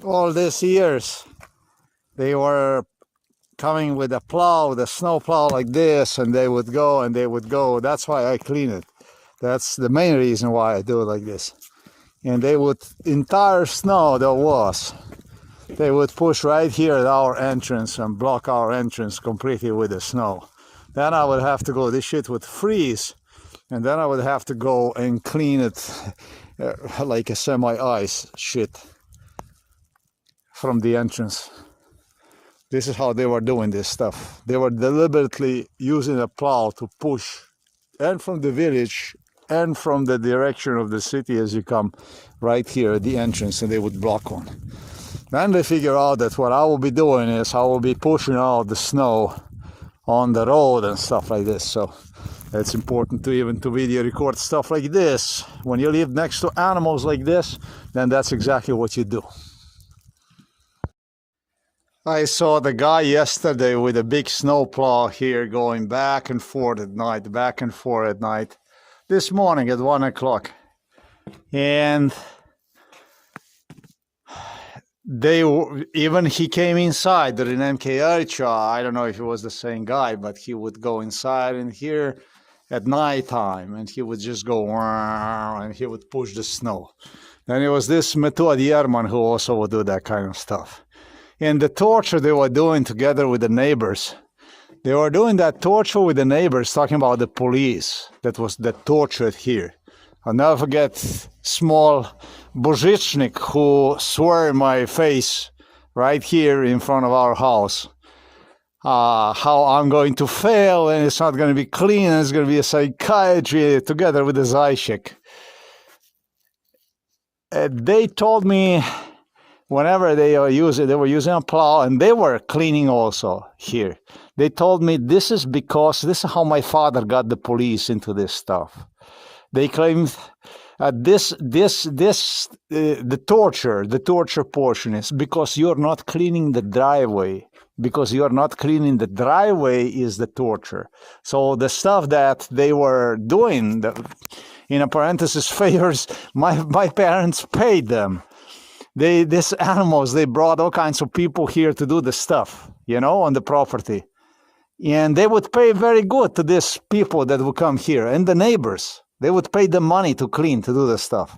all these years, they were coming with a plow, the snow plow like this, and they would go and they would go. That's why I clean it. That's the main reason why I do it like this. And they would, entire snow there was, they would push right here at our entrance and block our entrance completely with the snow. Then I would have to go, this shit would freeze, and then I would have to go and clean it like a semi-ice shit from the entrance. This is how they were doing this stuff. They were deliberately using a plow to push, and from the village and from the direction of the city as you come right here at the entrance, and they would block one. Then they figure out that what I will be doing is I will be pushing out the snow on the road and stuff like this. So it's important to even to video record stuff like this. When you live next to animals like this, then that's exactly what you do. I saw the guy yesterday with a big snow plow here going back and forth at night, back and forth at night. This morning at 1 o'clock. And even he came inside during MK Ultra. I don't know if it was the same guy, but he would go inside and here at night time, and he would just go and he would push the snow. Then it was this Method Yerman who also would do that kind of stuff. And the torture they were doing together with the neighbors, they were doing that torture with the neighbors, talking about the police that was the tortured here. I'll never forget small Bozhichnik who swore in my face right here in front of our house how I'm going to fail and it's not going to be clean and it's going to be a psychiatry together with the Zayshik. They told me whenever they were using a plow, and they were cleaning also here. They told me this is because this is how my father got the police into this stuff. They claimed the torture portion is because you're not cleaning the driveway. Because you're not cleaning the driveway is the torture. So the stuff that they were doing, in a parenthesis, favors, my parents paid them. These animals, they brought all kinds of people here to do the stuff, you know, on the property. And they would pay very good to these people that would come here, and the neighbors. They would pay them money to clean, to do the stuff.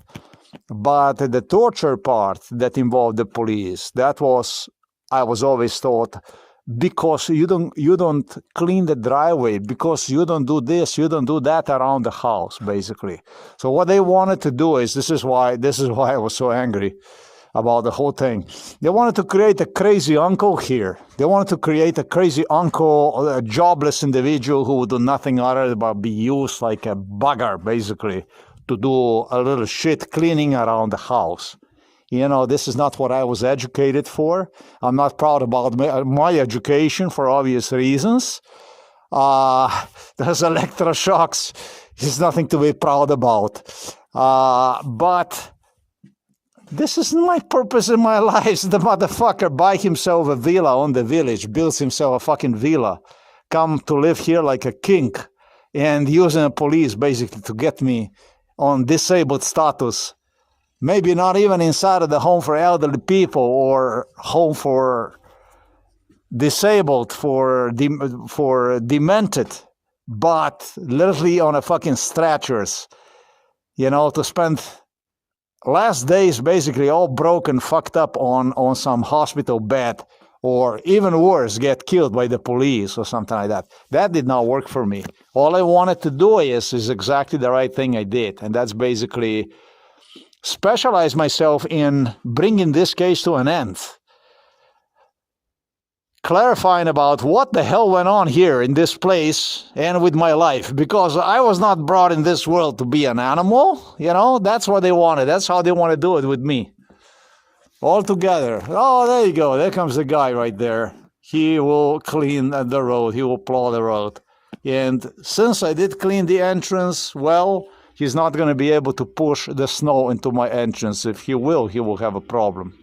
But the torture part that involved the police, that was, I was always taught, because you don't clean the driveway, because you don't do this, you don't do that around the house, basically. So what they wanted to do is, this is why I was so angry about the whole thing. They wanted to create a crazy uncle here. They wanted to create a crazy uncle, a jobless individual who would do nothing other but be used like a bugger, basically, to do a little shit cleaning around the house. You know, this is not what I was educated for. I'm not proud about my education for obvious reasons. There's electroshocks. It's nothing to be proud about. But this is my purpose in my life. The motherfucker buy himself a villa on the village, builds himself a fucking villa, come to live here like a king, and using the police basically to get me on disabled status. Maybe not even inside of the home for elderly people or home for disabled, for demented, but literally on a fucking stretchers, you know, to spend last days basically all broken, fucked up on some hospital bed, or even worse, get killed by the police or something like that. That did not work for me. All I wanted to do is exactly the right thing I did, and that's basically specialize myself in bringing this case to an end. Clarifying about what the hell went on here in this place and with my life, because I was not brought in this world to be an animal, you know. That's what they wanted. That's how they want to do it with me. All together. Oh, there you go. There comes the guy right there. He will clean the road. He will plow the road. And since I did clean the entrance, well, he's not going to be able to push the snow into my entrance. If he will have a problem.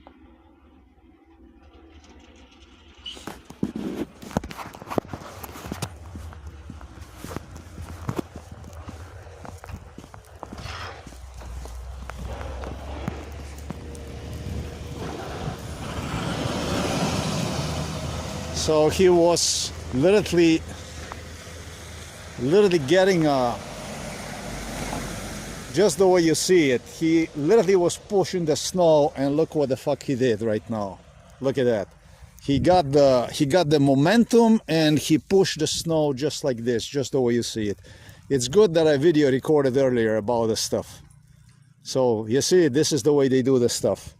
So he was literally getting just the way you see it. He literally was pushing the snow, and look what the fuck he did right now. Look at that. He got the momentum, and he pushed the snow just like this, just the way you see it. It's good that I video recorded earlier about the stuff. So you see, this is the way they do the stuff.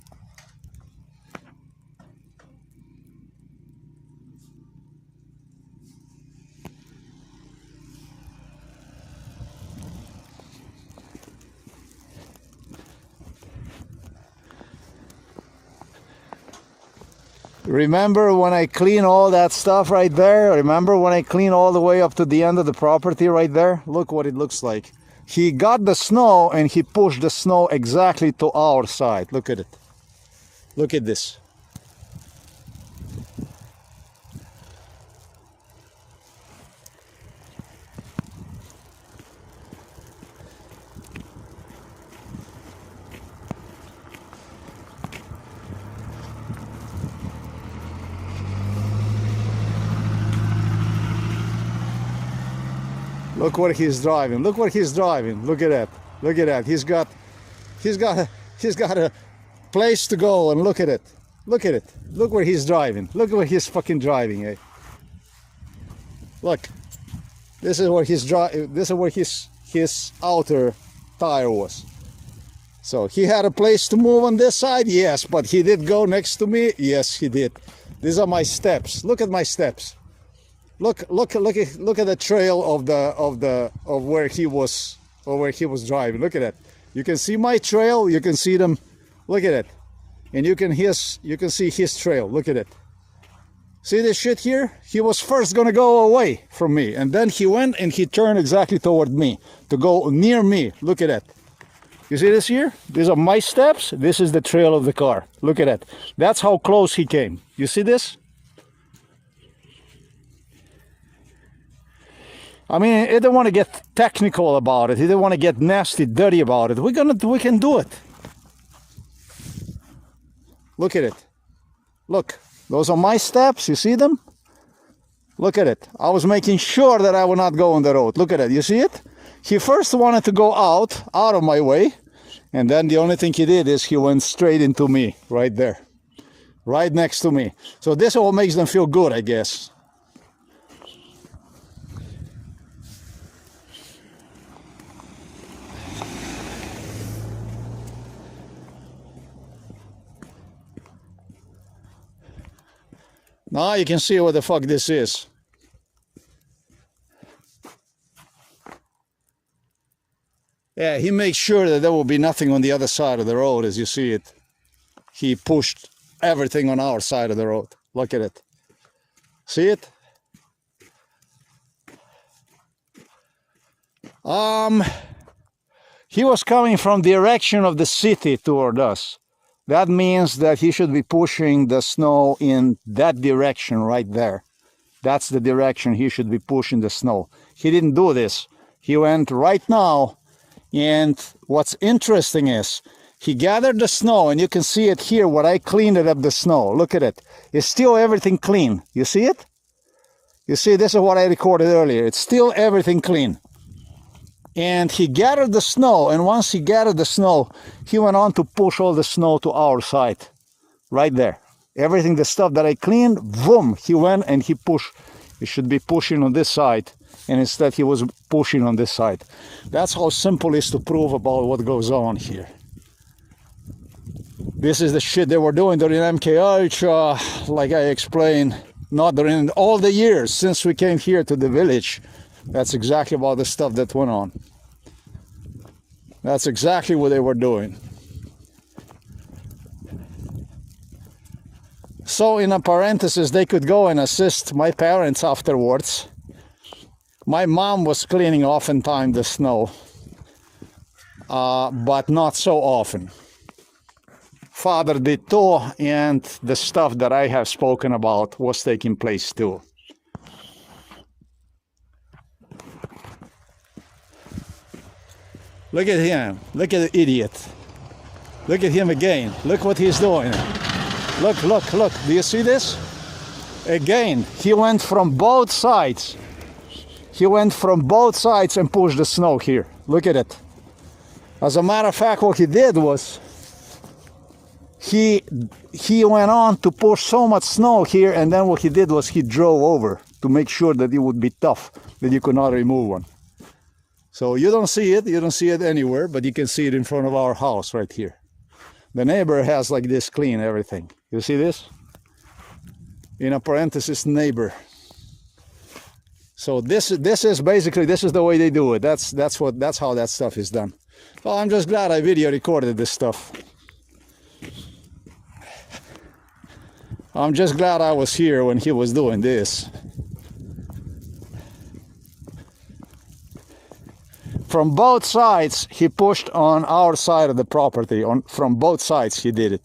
Remember when I clean all that stuff right there? Remember when I clean all the way up to the end of the property right there? Look what it looks like. He got the snow and he pushed the snow exactly to our side. Look at it. Look at this. Look what he's driving. Look what he's driving. Look at that. Look at that. He's got a place to go, and look at it. Look at it. Look where he's driving. Look where he's fucking driving, eh? Look. This is where he's driving. This is where his outer tire was. So he had a place to move on this side, yes, but he did go next to me. Yes, he did. These are my steps. Look at my steps. Look at the trail of where he was driving. Look at that. You can see my trail. You can see them. Look at it, and you can see his trail. Look at it. See this shit here? He was first gonna go away from me, and then he went and he turned exactly toward me to go near me. Look at that. You see this here? These are my steps. This is the trail of the car. Look at that. That's how close he came. You see this? I mean, he didn't want to get technical about it. He didn't want to get nasty, dirty about it. We can do it. Look at it. Look, those are my steps. You see them? Look at it. I was making sure that I would not go on the road. Look at it. You see it? He first wanted to go out of my way, and then the only thing he did is he went straight into me, right there, right next to me. So this is what makes them feel good, I guess. Now you can see what the fuck this is. Yeah, he makes sure that there will be nothing on the other side of the road as you see it. He pushed everything on our side of the road. Look at it. See it? He was coming from the direction of the city toward us. That means that he should be pushing the snow in that direction right there. That's the direction he should be pushing the snow. He didn't do this. He went right now, and what's interesting is he gathered the snow, and you can see it here where I cleaned it up the snow. Look at it. It's still everything clean. You see it? You see, this is what I recorded earlier. It's still everything clean. And he gathered the snow, and once he gathered the snow, he went on to push all the snow to our side, right there. Everything, the stuff that I cleaned, boom, he went and he pushed. He should be pushing on this side, and instead he was pushing on this side. That's how simple it is to prove about what goes on here. This is the shit they were doing during MKH, like I explained, not during all the years since we came here to the village. That's exactly about the stuff that went on. That's exactly what they were doing. So in a parenthesis, they could go and assist my parents afterwards. My mom was cleaning oftentimes the snow, but not so often. Father did too, and the stuff that I have spoken about was taking place too. Look at him. Look at the idiot. Look at him again. Look what he's doing. Look, look, look. Do you see this? Again, he went from both sides. He went from both sides and pushed the snow here. Look at it. As a matter of fact, what he did was he went on to push so much snow here, and then what he did was he drove over to make sure that it would be tough, that you could not remove one. So you don't see it anywhere, but you can see it in front of our house right here. The neighbor has like this clean everything. You see this? In a parenthesis, neighbor. So this is basically, this is the way they do it. That's how that stuff is done. Well, I'm just glad I video recorded this stuff. I'm just glad I was here when he was doing this. From both sides, he pushed on our side of the property. From both sides, he did it.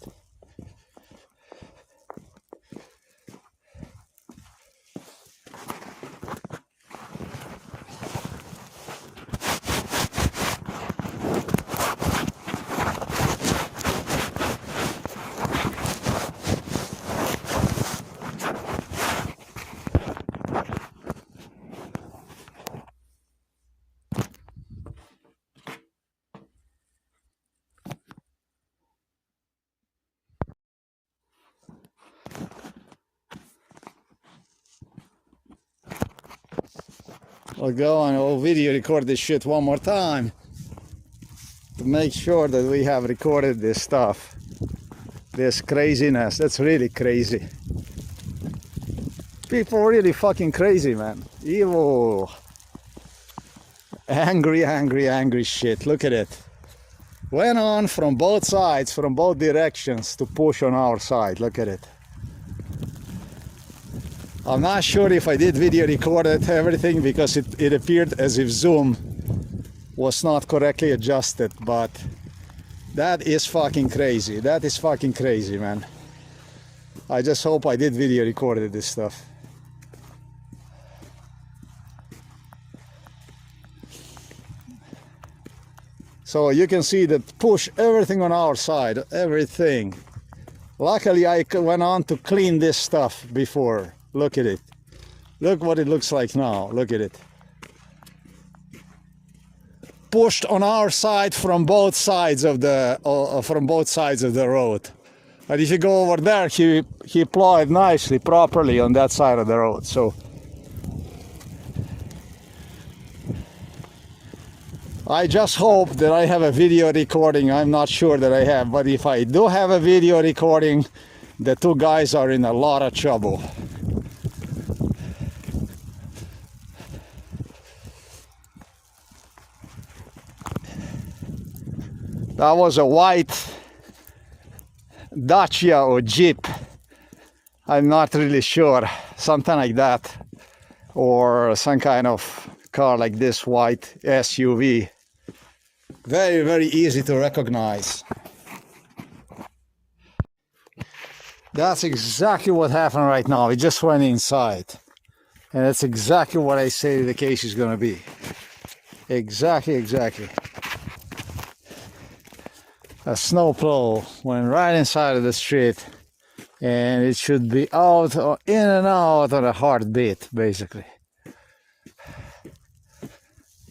I'll go and I'll video record this shit one more time to make sure that we have recorded this stuff. This craziness, that's really crazy. People are really fucking crazy, man. Evil. Angry shit. Look at it. Went on from both sides, from both directions to push on our side. Look at it. I'm not sure if I did video recorded everything because it appeared as if Zoom was not correctly adjusted, but that is fucking crazy. That is fucking crazy, man. I just hope I did video recorded this stuff. So you can see that push everything on our side, everything. Luckily I went on to clean this stuff before. Look at it. Look what it looks like now. Look at it. Pushed on our side from both sides of the road. And if you go over there, he plowed nicely, properly on that side of the road. So I just hope that I have a video recording. I'm not sure that I have, but if I do have a video recording, the two guys are in a lot of trouble. That was a white Dacia or Jeep. I'm not really sure. Something like that. Or some kind of car like this, white SUV. Very, very easy to recognize. That's exactly what happened right now. It just went inside. And that's exactly what I say the case is going to be. Exactly. A snowplow went right inside of the street, and it should be out, or in and out on a heartbeat, basically.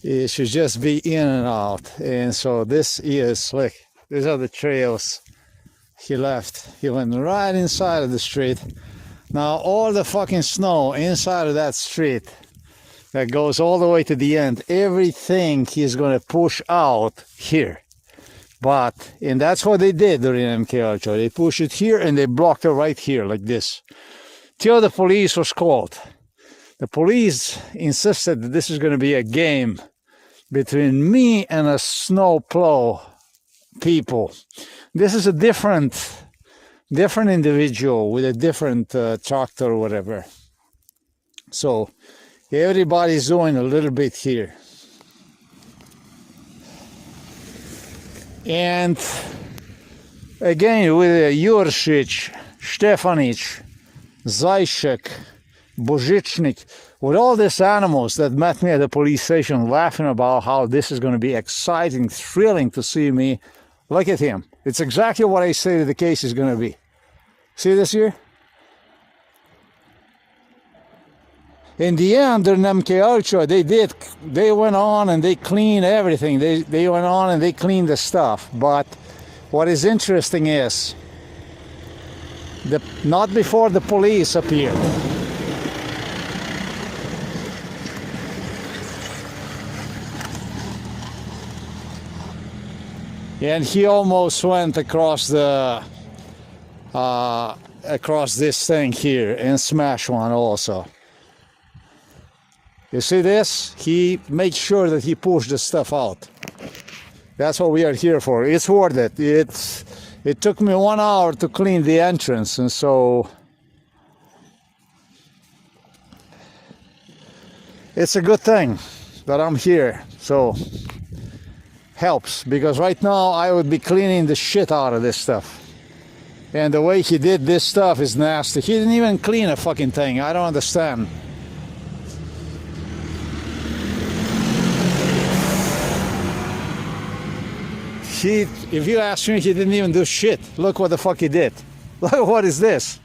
It should just be in and out. And so this is, like, these are the trails he left. He went right inside of the street. Now all the fucking snow inside of that street that goes all the way to the end, everything he's gonna push out here. And that's what they did during MK Ultra. They pushed it here and they blocked it right here like this. Till the police was called. The police insisted that this is going to be a game between me and a snowplow people. This is a different individual with a different tractor or whatever. So everybody's doing a little bit here. And again, with Juršić, Štefanić, Zajšek, Božičnik, with all these animals that met me at the police station laughing about how this is going to be exciting, thrilling to see me. Look at him. It's exactly what I say the case is going to be. See this here? In the end, during MK Ultra, they went on and they cleaned everything. They went on and they cleaned the stuff. But what is interesting is, not before the police appeared. And he almost went across the across this thing here and smashed one also. You see this? He made sure that he pushed the stuff out. That's what we are here for. It's worth it. It took me 1 hour to clean the entrance, and so it's a good thing that I'm here. So helps, because right now I would be cleaning the shit out of this stuff. And the way he did this stuff is nasty. He didn't even clean a fucking thing. I don't understand. If you ask me, he didn't even do shit. Look what the fuck he did. Look, what is this?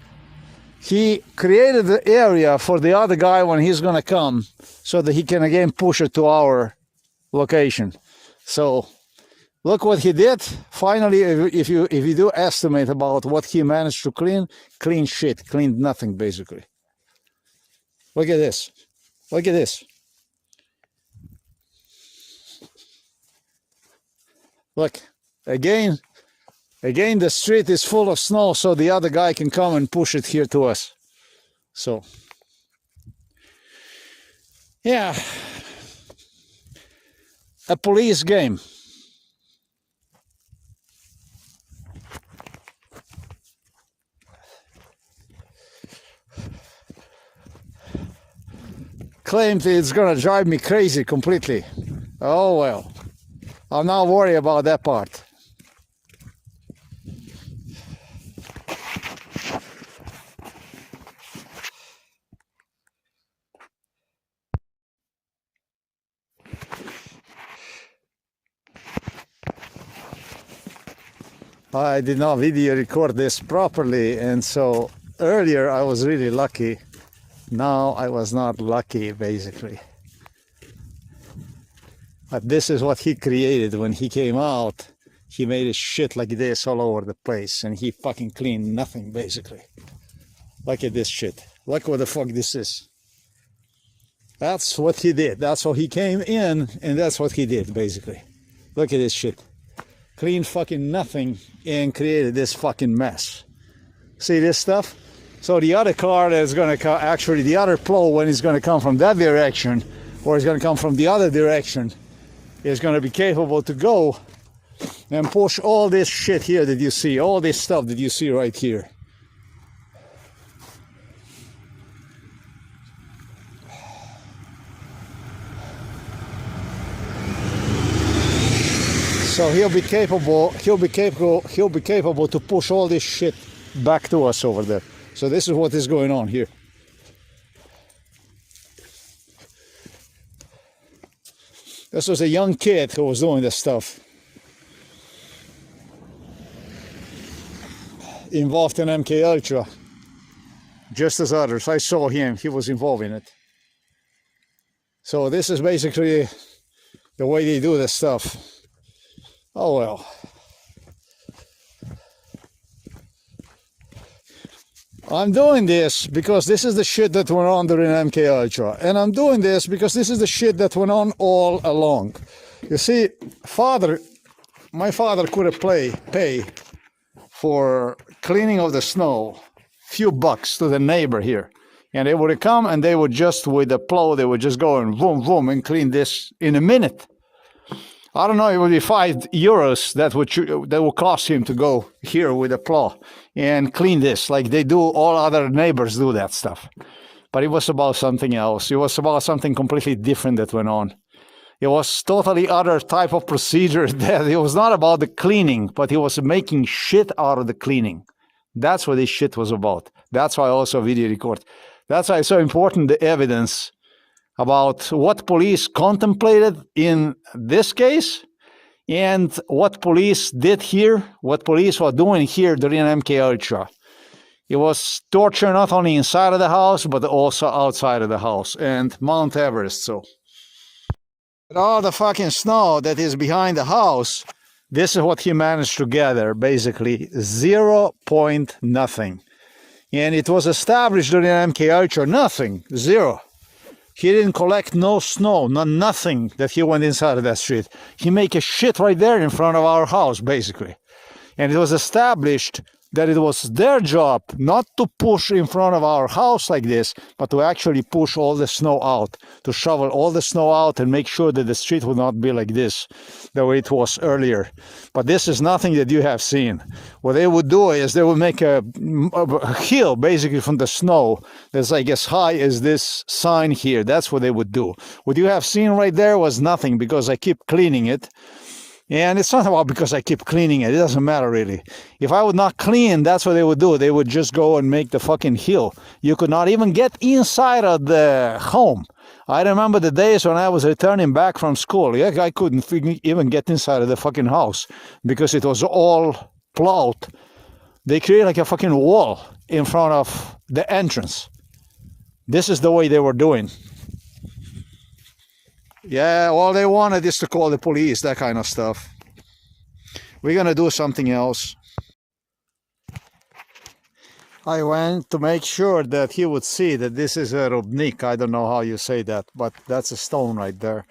He created the area for the other guy when he's gonna come, so that he can again push it to our location. So look what he did. Finally, if you do estimate about what he managed to clean shit, cleaned nothing basically. Look at this. Look at this. Look, again the street is full of snow, so the other guy can come and push it here to us. So yeah, a police game. Claimed it's gonna drive me crazy completely. Oh well, I'm not worried about that part. I did not video record this properly, and so earlier I was really lucky. Now I was not lucky basically. But this is what he created when he came out. He made his shit like this all over the place, and he fucking cleaned nothing basically. Look at this shit. Look what the fuck this is. That's what he did. That's how he came in, and that's what he did basically. Look at this shit. Cleaned fucking nothing and created this fucking mess. See this stuff? So the other car that's gonna come, actually the other plow, when it's gonna come from that direction, or it's gonna come from the other direction, is gonna be capable to go and push all this shit here that you see, all this stuff that you see right here. So he'll be capable to push all this shit back to us over there. So this is what is going on here. This was a young kid who was doing this stuff. Involved in MK Ultra. Just as others. I saw him, he was involved in it. So this is basically the way they do this stuff. Oh well. I'm doing this because this is the shit that went on during MK Ultra, and I'm doing this because this is the shit that went on all along. You see, my father could pay for cleaning of the snow few bucks to the neighbor here, and they would come and they would just, with the plow, they would just go and boom boom and clean this in a minute. I don't know, it would be €5 that would cost him to go here with a plow and clean this, like they do, all other neighbors do that stuff. But it was about something else. It was about something completely different that went on. It was totally other type of procedure. That it was not about the cleaning, but he was making shit out of the cleaning. That's what this shit was about. That's why I also video record. That's why it's so important, the evidence about what police contemplated in this case and what police did here, what police were doing here during MK Ultra. It was torture not only inside of the house, but also outside of the house. And Mount Everest, so. All the fucking snow that is behind the house, this is what he managed to gather, basically 0 point nothing. And it was established during MK Ultra, nothing, zero. He didn't collect no snow, nothing that he went inside of that street. He make a shit right there in front of our house, basically. And it was established that it was their job not to push in front of our house like this, but to actually push all the snow out, to shovel all the snow out and make sure that the street would not be like this, the way it was earlier. But this is nothing that you have seen. What they would do is they would make a hill basically from the snow that's like as high as this sign here. That's what they would do. What you have seen right there was nothing, because I keep cleaning it. And it's not about because I keep cleaning it. It doesn't matter really. If I would not clean, that's what they would do. They would just go and make the fucking hill. You could not even get inside of the home. I remember the days when I was returning back from school. Yeah, I couldn't even get inside of the fucking house because it was all plowed. They created like a fucking wall in front of the entrance. This is the way they were doing. Yeah, all they wanted is to call the police, that kind of stuff. We're gonna do something else. I went to make sure that he would see that this is a rubnik. I don't know how you say that, but that's a stone right there.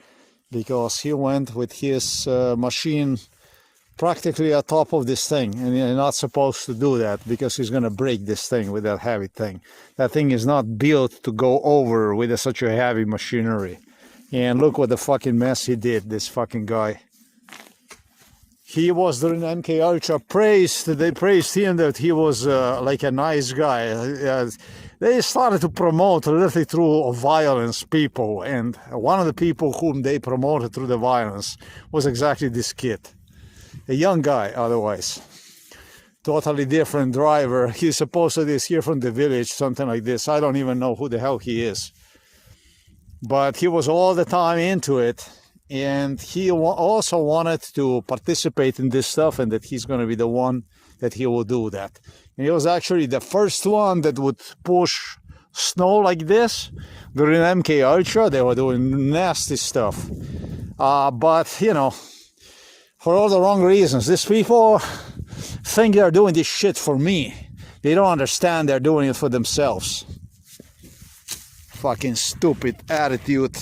Because he went with his machine practically on top of this thing. And you're not supposed to do that because he's gonna break this thing with that heavy thing. That thing is not built to go over with such a heavy machinery. And look what the fucking mess he did, this fucking guy. He was during MK Ultra praised, they praised him that he was like a nice guy. They started to promote literally through violence people, and one of the people whom they promoted through the violence was exactly this kid. A young guy otherwise. Totally different driver. He's supposedly here from the village, something like this. I don't even know who the hell he is. But he was all the time into it, and he also wanted to participate in this stuff, and that he's going to be the one that he will do that. And he was actually the first one that would push snow like this during MK Ultra. They were doing nasty stuff, but you know, for all the wrong reasons. These people think they're doing this shit for me. They don't understand they're doing it for themselves. Fucking stupid attitude.